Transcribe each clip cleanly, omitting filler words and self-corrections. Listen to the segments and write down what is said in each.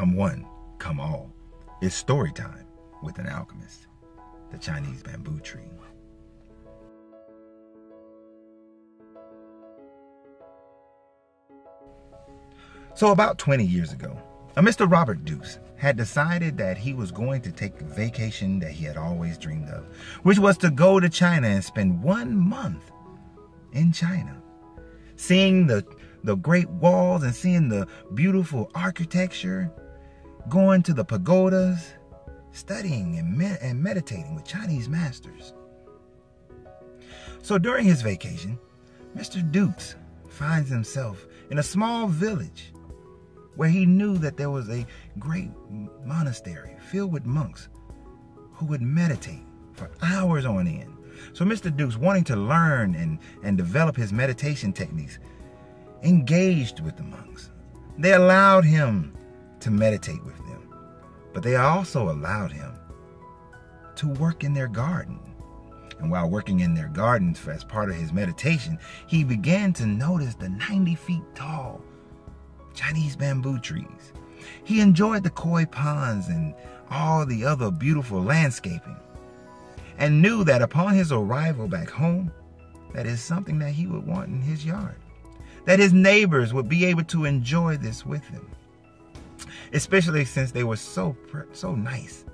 come one, come all. It's story time with an alchemist, the Chinese bamboo tree. So about 20 years ago, a Mr. Robert Dukes had decided that he was going to take the vacation that he had always dreamed of, which was to go to China and spend 1 month in China, seeing the great walls and seeing the beautiful architecture, going to the pagodas, studying and meditating with Chinese masters. So during his vacation, Mr. Dukes finds himself in a small village where he knew that there was a great monastery filled with monks who would meditate for hours on end. So Mr. Dukes, wanting to learn and develop his meditation techniques, engaged with the monks. They allowed him to meditate with them, but they also allowed him to work in their garden. And while working in their gardens as part of his meditation, he began to notice the 90 feet tall Chinese bamboo trees. He enjoyed the koi ponds and all the other beautiful landscaping, and knew that upon his arrival back home, that is something that he would want in his yard, that his neighbors would be able to enjoy this with him, especially since they were so nice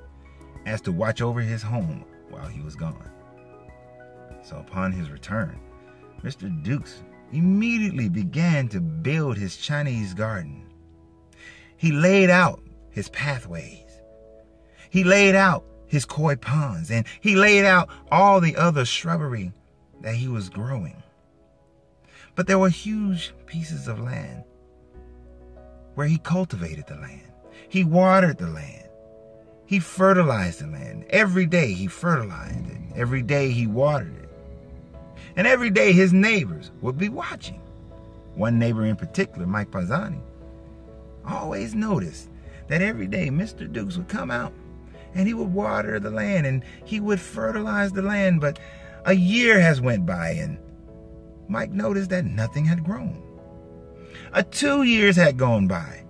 as to watch over his home while he was gone. So upon his return, Mr. Dukes immediately began to build his Chinese garden. He laid out his pathways. He laid out his koi ponds, and he laid out all the other shrubbery that he was growing. But there were huge pieces of land where he cultivated the land. He watered the land. He fertilized the land. Every day he fertilized it. Every day he watered it. And every day his neighbors would be watching. One neighbor in particular, Mike Pazzani, always noticed that every day Mr. Dukes would come out and he would water the land and he would fertilize the land. But a year has went by and Mike noticed that nothing had grown. 2 years had gone by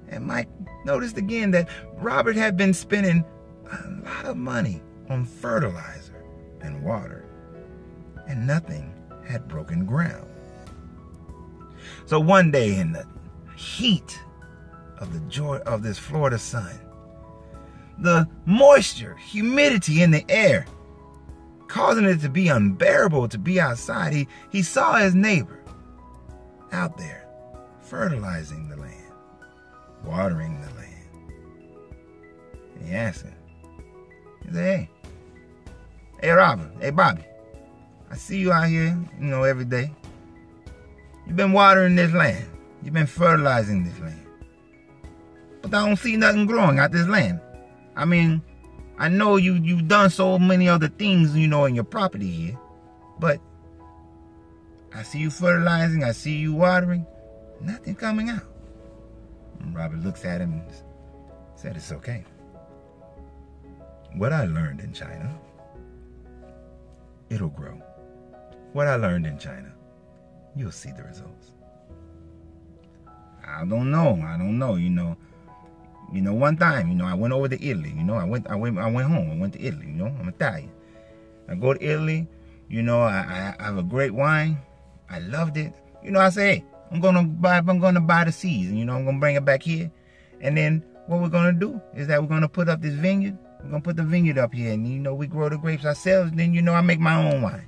and Mike noticed again that Robert had been spending a lot of money on fertilizer and water, and nothing had broken ground. So one day in the heat of the joy of this Florida sun, the moisture, humidity in the air, causing it to be unbearable to be outside, he saw his neighbor out there fertilizing the land, watering the land. And he asked him, he said, hey Robert, hey Bobby, I see you out here, every day. You've been watering this land. You've been fertilizing this land. But I don't see nothing growing out this land. I mean, I know you've done so many other things, in your property here. But I see you fertilizing. I see you watering. Nothing coming out. And Robert looks at him and said, it's okay. What I learned in China, it'll grow. What I learned in China, you'll see the results. I don't know. One time, I went over to Italy. I went home. I went to Italy. I'm Italian. I go to Italy. I have a great wine. I loved it. I say, hey, I'm gonna buy the seeds, and I'm gonna bring it back here. And then what we're gonna do is that we're gonna put up this vineyard. We're gonna put the vineyard up here, and we grow the grapes ourselves. And then I make my own wine.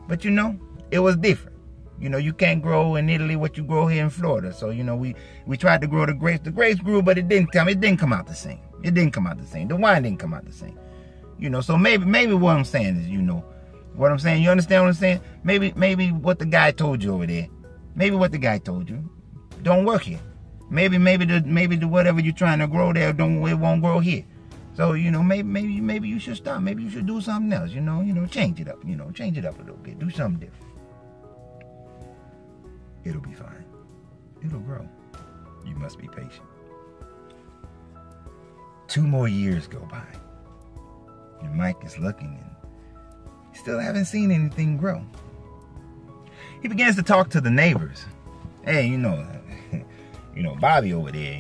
But it was different. You can't grow in Italy what you grow here in Florida. So we tried to grow the grapes. The grapes grew, but it didn't come out the same. It didn't come out the same. The wine didn't come out the same. So maybe what I'm saying is, what I'm saying. You understand what I'm saying? Maybe what the guy told you over there. Maybe what the guy told you don't work here. Maybe the whatever you're trying to grow there it won't grow here. So, maybe you should stop. Maybe you should do something else, change it up, change it up a little bit. Do something different. It'll be fine. It'll grow. You must be patient. 2 more years go by. And Mike is looking and he still haven't seen anything grow. He begins to talk to the neighbors. Hey, Bobby over there,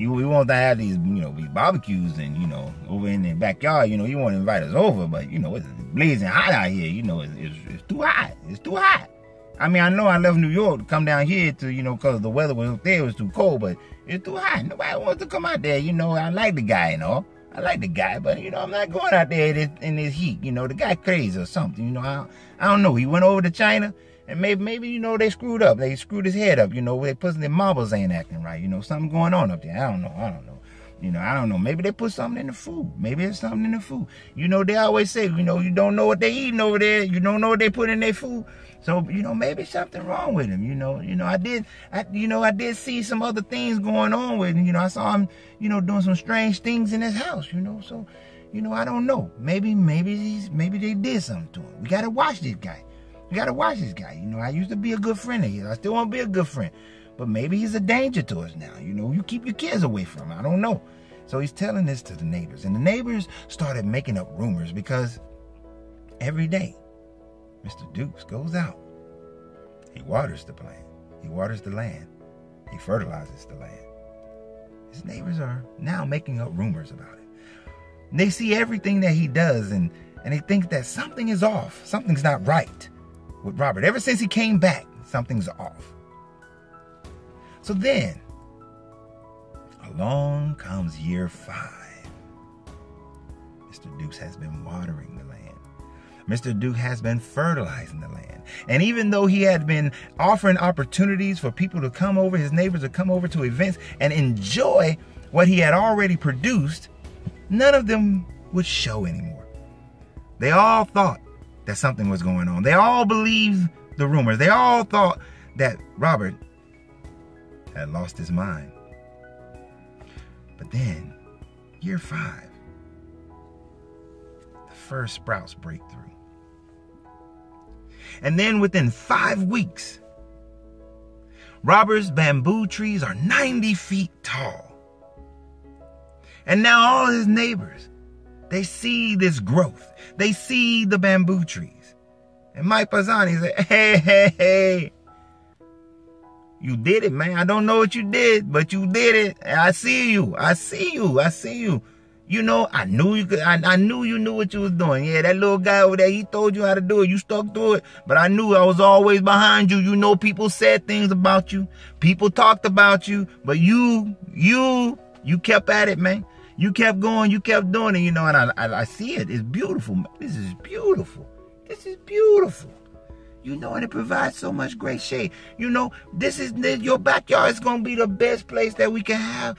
We want to have these, these barbecues and, over in the backyard, you want to invite us over, but, it's blazing hot out here, it's too hot. It's too hot. I mean, I know I left New York to come down here to, because the weather was up there, it was too cold, but it's too hot. Nobody wants to come out there, I like the guy and all. I like the guy, but, I'm not going out there in this heat, the guy crazy or something, I don't know. He went over to China. And maybe they screwed up. They screwed his head up, they put their marbles ain't acting right, something going on up there. I don't know. I don't know. Maybe they put something in the food. Maybe there's something in the food. They always say, you don't know what they eating over there. You don't know what they put in their food. So, maybe something wrong with him. I did see some other things going on with him. I saw him, doing some strange things in his house, so, I don't know. Maybe they did something to him. We got to watch this guy. You got to watch this guy. I used to be a good friend of his. I still want to be a good friend. But maybe he's a danger to us now. You keep your kids away from him. I don't know. So he's telling this to the neighbors. And the neighbors started making up rumors because every day, Mr. Dukes goes out. He waters the plant. He waters the land. He fertilizes the land. His neighbors are now making up rumors about it. And they see everything that he does and they think that something is off. Something's not right with Robert. Ever since he came back, something's off. So then, along comes year 5. Mr. Dukes has been watering the land. Mr. Duke has been fertilizing the land. And even though he had been offering opportunities for people to come over, his neighbors to come over to events and enjoy what he had already produced, none of them would show anymore. They all thought that something was going on. They all believed the rumors. They all thought that Robert had lost his mind. But then, year 5, the first sprouts break through. And then within 5 weeks, Robert's bamboo trees are 90 feet tall. And now all his neighbors, they see this growth. They see the bamboo trees. And Mike Pisani said, hey, you did it, man. I don't know what you did, but you did it. I see you. I knew you could. I knew you knew what you was doing. Yeah, that little guy over there, he told you how to do it. You stuck to it. But I knew I was always behind you. People said things about you. People talked about you. But you kept at it, man. You kept going, you kept doing it, and I see it. It's beautiful. This is beautiful. And it provides so much great shade. This is your backyard is going to be the best place that we can have,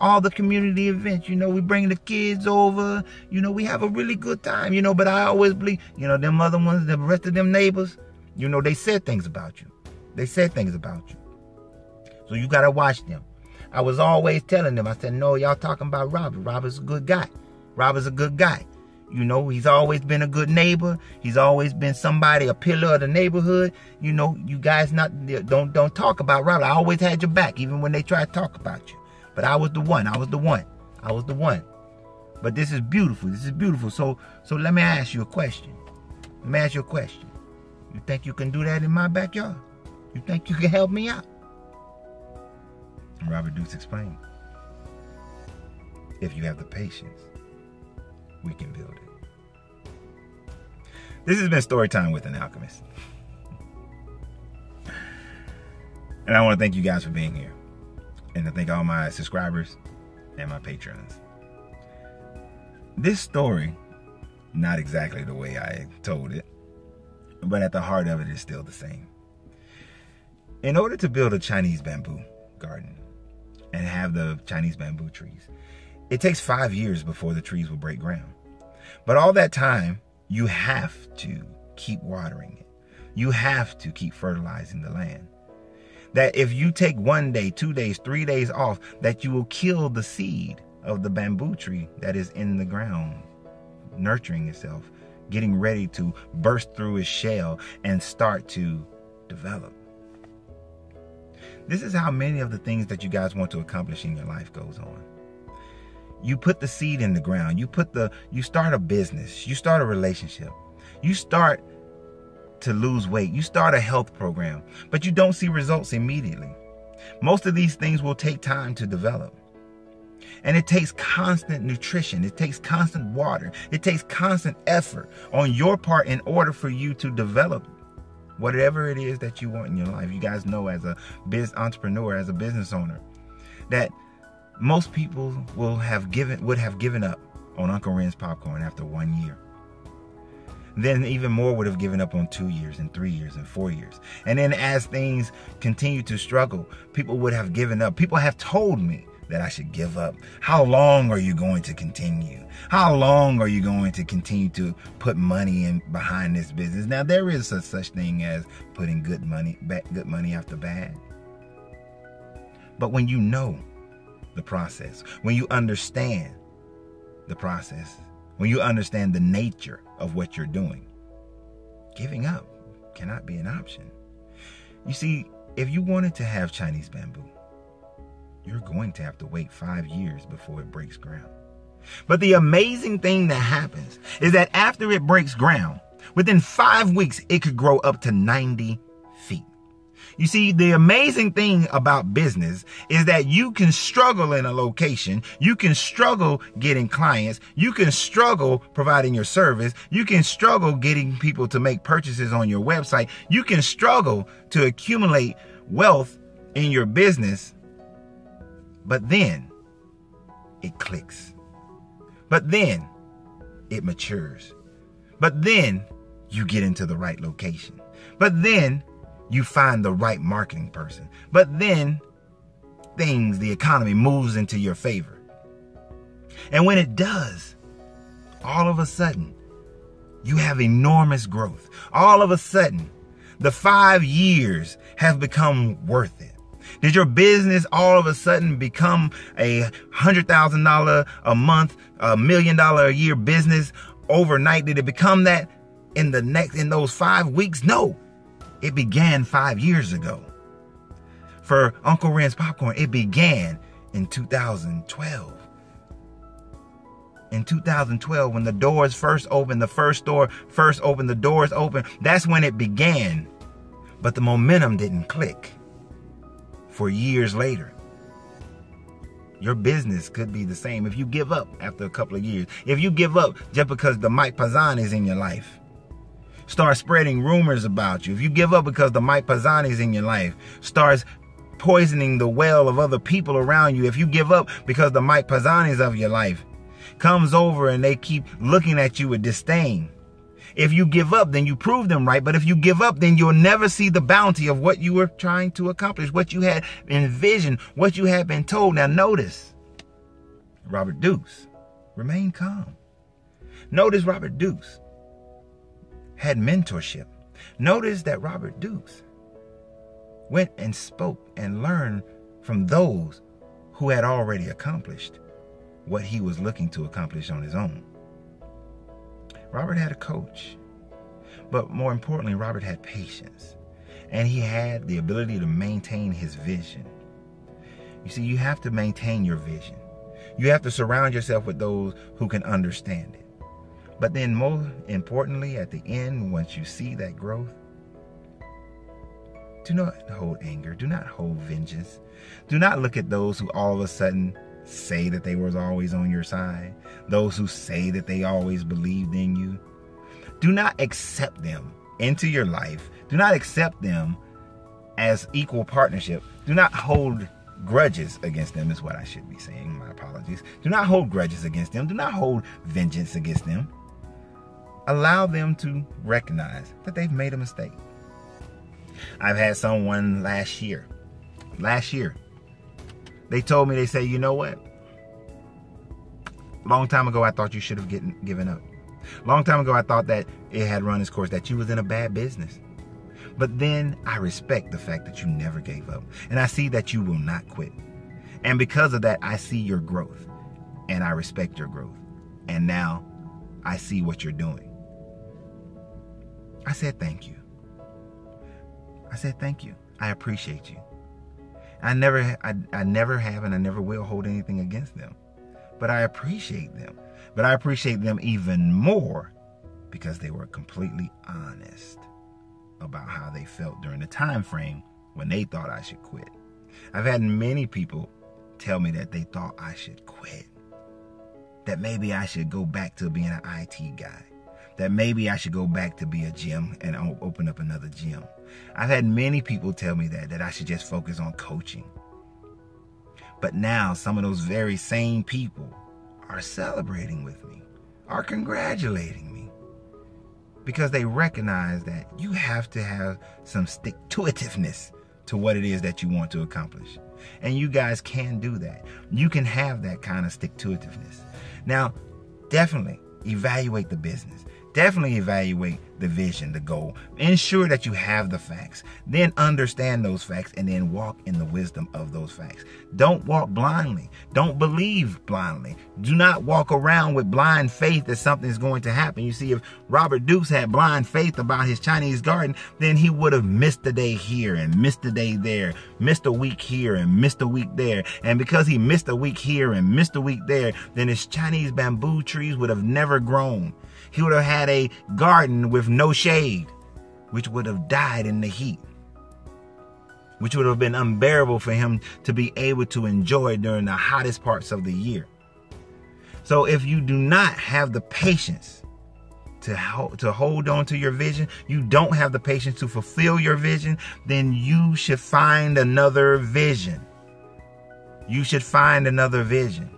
all the community events. We bring the kids over, we have a really good time, but I always believe, them other ones, the rest of them neighbors, they said things about you. So you got to watch them. I was always telling them, I said, no, y'all talking about Robert. Robert's a good guy. He's always been a good neighbor. He's always been somebody, a pillar of the neighborhood. You guys don't talk about Robert. I always had your back, even when they try to talk about you. But I was the one. But this is beautiful. So let me ask you a question. You think you can do that in my backyard? You think you can help me out? And Robert Dukes explained, if you have the patience, we can build it. This has been Storytime with an Alchemist. And I want to thank you guys for being here. And to thank all my subscribers and my patrons. This story, not exactly the way I told it, but at the heart of it is still the same. In order to build a Chinese bamboo garden and have the Chinese bamboo trees, it takes 5 years before the trees will break ground. But all that time, you have to keep watering it. You have to keep fertilizing the land. That if you take 1 day, 2 days, 3 days off, that you will kill the seed of the bamboo tree that is in the ground, nurturing itself, getting ready to burst through its shell and start to develop. This is how many of the things that you guys want to accomplish in your life goes on. You put the seed in the ground. You start a business. You start a relationship. You start to lose weight. You start a health program, but you don't see results immediately. Most of these things will take time to develop. And it takes constant nutrition. It takes constant water. It takes constant effort on your part in order for you to develop whatever it is that you want in your life. You guys know, as a business entrepreneur, as a business owner, that most people would have given up on Uncle Ren's popcorn after 1 year. Then even more would have given up on 2 years and 3 years and 4 years. And then as things continue to struggle, people would have given up. People have told me that I should give up. How long are you going to continue? How long are you going to continue to put money in behind this business? Now, there is such thing as putting good money after bad. But when you know the process, when you understand the process, when you understand the nature of what you're doing, giving up cannot be an option. You see, if you wanted to have Chinese bamboo, you're going to have to wait 5 years before it breaks ground. But the amazing thing that happens is that after it breaks ground, within 5 weeks, it could grow up to 90 feet. You see, the amazing thing about business is that you can struggle in a location. You can struggle getting clients. You can struggle providing your service. You can struggle getting people to make purchases on your website. You can struggle to accumulate wealth in your business. But then it clicks. But then it matures. But then you get into the right location. But then you find the right marketing person. But then the economy moves into your favor. And when it does, all of a sudden, you have enormous growth. All of a sudden, the 5 years have become worth it. Did your business all of a sudden become a $100,000 a month, $1 million a year business overnight? Did it become that in those 5 weeks? No. It began 5 years ago. For Uncle Ren's Popcorn, it began in 2012. In 2012, when the doors first opened, the doors opened, that's when it began. But the momentum didn't click for years later. Your business could be the same if you give up after a couple of years. If you give up just because the Mike Pazan is in your life, start spreading rumors about you. If you give up because the Mike Pazan is in your life, starts poisoning the well of other people around you. If you give up because the Mike Pazan is of your life, comes over and they keep looking at you with disdain. If you give up, then you prove them right. But if you give up, then you'll never see the bounty of what you were trying to accomplish, what you had envisioned, what you had been told. Now notice, Robert Dukes remained calm. Notice Robert Dukes had mentorship. Notice that Robert Dukes went and spoke and learned from those who had already accomplished what he was looking to accomplish on his own. Robert had a coach, but more importantly, Robert had patience, and he had the ability to maintain his vision. You see, you have to maintain your vision. You have to surround yourself with those who can understand it. But then more importantly, at the end, once you see that growth, do not hold anger. Do not hold vengeance. Do not look at those who all of a sudden say that they was always on your side. Those who say that they always believed in you. Do not accept them into your life. Do not accept them as equal partnership. Do not hold grudges against them is what I should be saying. My apologies. Do not hold grudges against them. Do not hold vengeance against them. Allow them to recognize that they've made a mistake. I've had someone last year, they told me, they say, you know what? Long time ago, I thought you should have given up. Long time ago, I thought that it had run its course, that you was in a bad business. But then I respect the fact that you never gave up. And I see that you will not quit. And because of that, I see your growth. And I respect your growth. And now I see what you're doing. I said, thank you. I said, thank you. I appreciate you. I never have and I never will hold anything against them. But I appreciate them. But I appreciate them even more because they were completely honest about how they felt during the time frame when they thought I should quit. I've had many people tell me that they thought I should quit. That maybe I should go back to being an IT guy. That maybe I should go back to be a gym and open up another gym. I've had many people tell me that I should just focus on coaching. But now some of those very same people are celebrating with me, are congratulating me, because they recognize that you have to have some stick-to-itiveness to what it is that you want to accomplish. And you guys can do that. You can have that kind of stick-to-itiveness. Now, definitely evaluate the business. Definitely evaluate the vision, the goal. Ensure that you have the facts. Then understand those facts and then walk in the wisdom of those facts. Don't walk blindly. Don't believe blindly. Do not walk around with blind faith that something's going to happen. You see, if Robert Dukes had blind faith about his Chinese garden, then he would have missed a day here and missed a day there, missed a week here and missed a week there. And because he missed a week here and missed a week there, then his Chinese bamboo trees would have never grown. He would have had a garden with no shade, which would have died in the heat, which would have been unbearable for him to be able to enjoy during the hottest parts of the year. So if you do not have the patience to hold on to your vision, you don't have the patience to fulfill your vision, then you should find another vision. You should find another vision.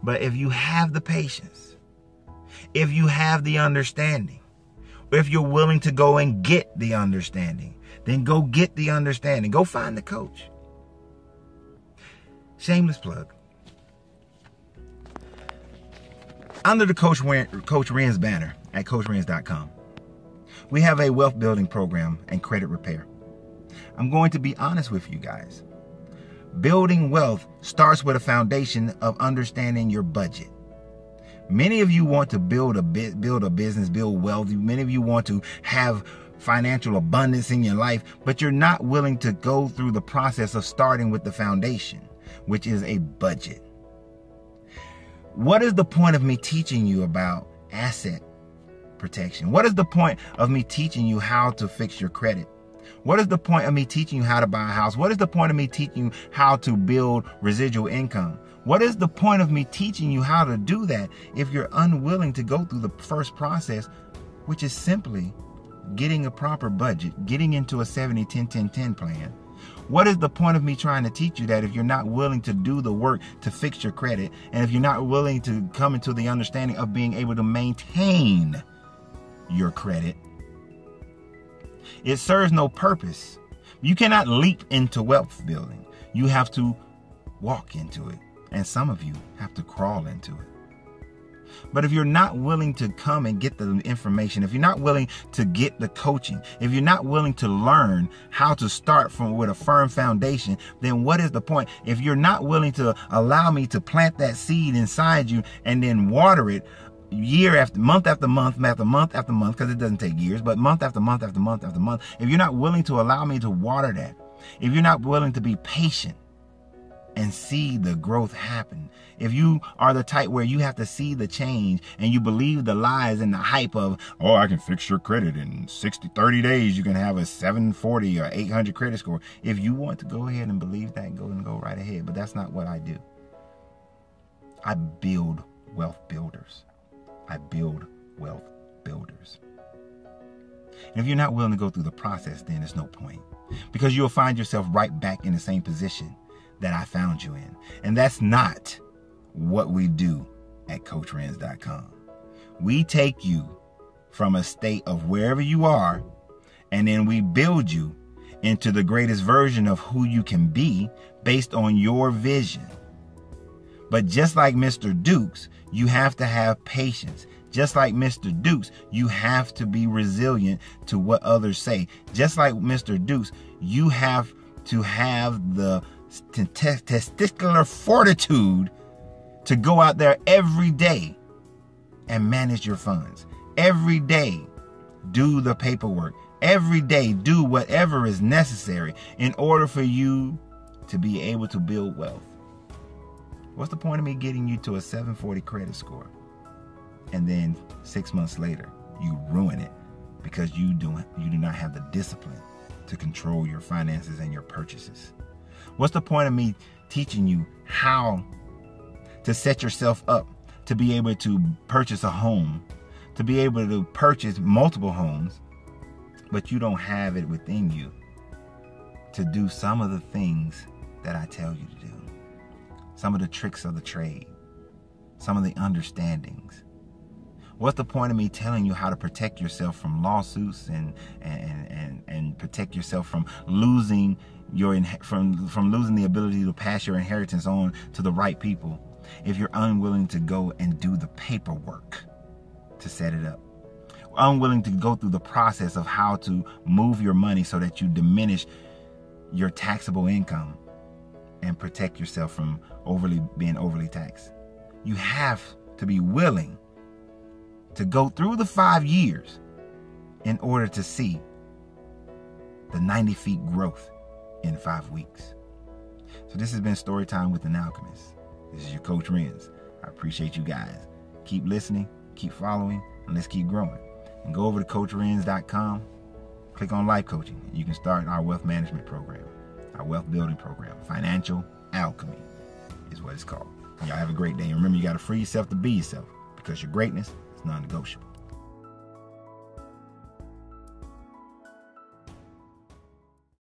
But if you have the patience, if you have the understanding, if you're willing to go and get the understanding, then go get the understanding. Go find the coach. Shameless plug. Under the Coach Ren's banner at CoachRens.com, we have a wealth building program and credit repair. I'm going to be honest with you guys. Building wealth starts with a foundation of understanding your budget. Many of you want to build a business, build wealth. Many of you want to have financial abundance in your life, but you're not willing to go through the process of starting with the foundation, which is a budget. What is the point of me teaching you about asset protection? What is the point of me teaching you how to fix your credit? What is the point of me teaching you how to buy a house? What is the point of me teaching you how to build residual income? What is the point of me teaching you how to do that if you're unwilling to go through the first process, which is simply getting a proper budget, getting into a 70-10-10-10 plan? What is the point of me trying to teach you that if you're not willing to do the work to fix your credit, and if you're not willing to come into the understanding of being able to maintain your credit? It serves no purpose. You cannot leap into wealth building. You have to walk into it. And some of you have to crawl into it. But if you're not willing to come and get the information, if you're not willing to get the coaching, if you're not willing to learn how to start with a firm foundation, then what is the point? If you're not willing to allow me to plant that seed inside you and then water it year after month after month after month after month, because it doesn't take years, but month after month after month after month, if you're not willing to allow me to water that, if you're not willing to be patient and see the growth happen, if you are the type where you have to see the change and you believe the lies and the hype of, oh, I can fix your credit in 30 days, you can have a 740 or 800 credit score. If you want to go ahead and believe that, go right ahead. But that's not what I do. I build wealth builders. I build wealth builders. And if you're not willing to go through the process, then there's no point, because you'll find yourself right back in the same position that I found you in. And that's not what we do at CoachRens.com. We take you from a state of wherever you are, and then we build you into the greatest version of who you can be based on your vision. But just like Mr. Dukes, you have to have patience. Just like Mr. Dukes, you have to be resilient to what others say. Just like Mr. Dukes, you have to have the testicular fortitude to go out there every day and manage your funds. Every day, do the paperwork. Every day, do whatever is necessary in order for you to be able to build wealth. What's the point of me getting you to a 740 credit score and then 6 months later you ruin it because you do not have the discipline to control your finances and your purchases? What's the point of me teaching you how to set yourself up to be able to purchase a home, to be able to purchase multiple homes, but you don't have it within you to do some of the things that I tell you to do. Some of the tricks of the trade, some of the understandings. What's the point of me telling you how to protect yourself from lawsuits and protect yourself from losing from losing the ability to pass your inheritance on to the right people if you're unwilling to go and do the paperwork to set it up? Unwilling to go through the process of how to move your money so that you diminish your taxable income and protect yourself from being overly taxed. You have to be willing to go through the 5 years in order to see the 90 feet growth in 5 weeks. So this has been Storytime with an Alchemist. This is your Coach Renz. I appreciate you guys. Keep listening, keep following, and let's keep growing. And go over to CoachRenz.com, click on Life Coaching, and you can start our wealth management program, our wealth building program. Financial Alchemy is what it's called. Y'all have a great day. And remember, you got to free yourself to be yourself, because your greatness is non-negotiable.